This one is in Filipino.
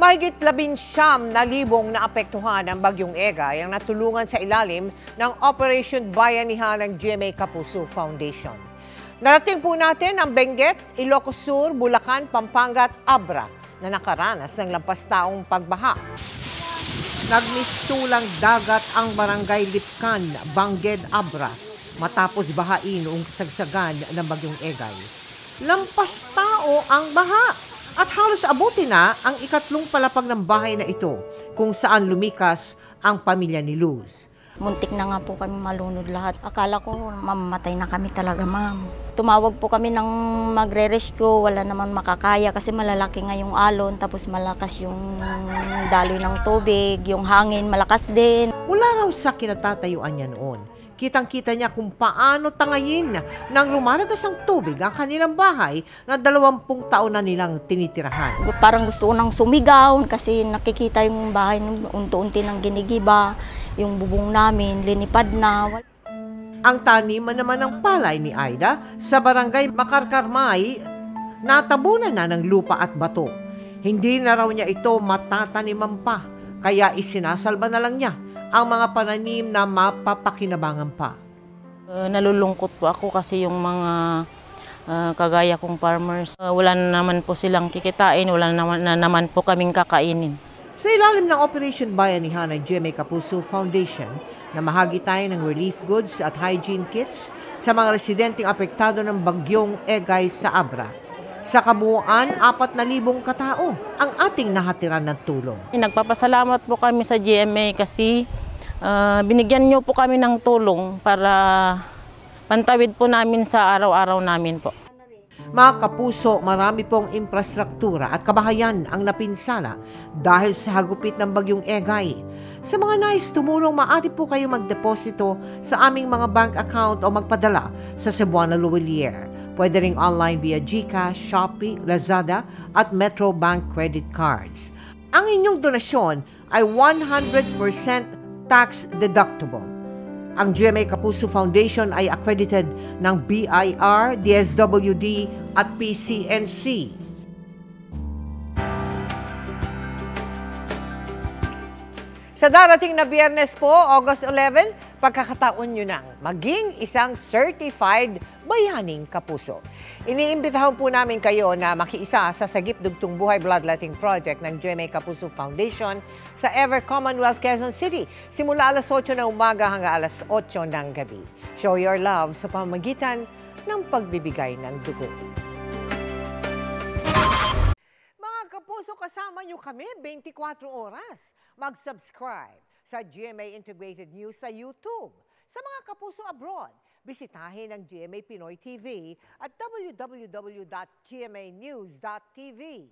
Mahigit 19,000 naapektuhan ng Bagyong Egay ang natulungan sa ilalim ng Operation Bayanihan ng GMA Kapuso Foundation. Narating po natin ang Benguet, Ilocos Sur, Bulacan, Pampanga at Abra na nakaranas ng lampas-taong pagbaha. Nagmistulang dagat ang barangay Lipcan, Bangged, Abra matapos bahain noong kasagsagan ng Bagyong Egay. Lampas-tao ang baha! At halos abutin na ang ikatlong palapag ng bahay na ito kung saan lumikas ang pamilya ni Luz. Muntik na nga po kami malunod lahat. Akala ko mamamatay na kami talaga, ma'am. Tumawag po kami ng magre-rescue, wala naman makakaya kasi malalaki nga yung alon, tapos malakas yung daloy ng tubig, yung hangin malakas din. Mula raw sa kinatatayuan niya noon, kitang-kita niya kung paano tangayin nang lumaragas ang tubig ang kanilang bahay na 20 taon na nilang tinitirahan. Parang gusto ko nang sumigaw kasi nakikita yung bahay ng unti-unti ng ginigiba, yung bubong namin linipad na. Ang taniman naman ng palay ni Aida sa barangay Makarkarmay, natabunan na ng lupa at bato. Hindi na raw niya ito matataniman pa, kaya isinasalba na lang niya ang mga pananim na mapapakinabangan pa. Nalulungkot po ako kasi yung mga kagaya kong farmers, wala na naman po silang kikitain, wala na naman po kaming kakainin. Sa ilalim ng Operation Bayanihan ng GMA Kapuso Foundation, namahagi tayo ng relief goods at hygiene kits sa mga residenteng apektado ng Bagyong Egay sa Abra. Sa kabuuan, 4,000 katao ang ating nahatiran ng tulong. Nagpapasalamat po kami sa GMA kasi binigyan niyo po kami ng tulong para pantawid po namin sa araw-araw namin po. Mga kapuso, marami pong infrastruktura at kabahayan ang napinsala dahil sa hagupit ng Bagyong Egay. Sa mga nais tumulong, maaari po kayo magdeposito sa aming mga bank account o magpadala sa Cebuana Luwilier. Pwede ring online via GCash, Shopee, Lazada at Metro Bank credit cards. Ang inyong donasyon ay 100% tax deductible. Ang GMA Kapuso Foundation ay accredited ng BIR, DSWD at PCNC. Sa darating na Biyernes po, August 11, pagkakataon nyo nang maging isang certified bayaning kapuso. Iniimbitahan po namin kayo na makiisa sa Sagip Dugtong Buhay Bloodletting Project ng GMA Kapuso Foundation sa Ever Commonwealth, Quezon City, simula alas 8 ng umaga hanggang alas 8 ng gabi. Show your love sa pamamagitan ng pagbibigay ng dugo. Mga kapuso, kasama nyo kami 24 oras. Mag-subscribe sa GMA Integrated News sa YouTube. Sa mga kapuso abroad, bisitahin ang GMA Pinoy TV at www.gmanews.tv.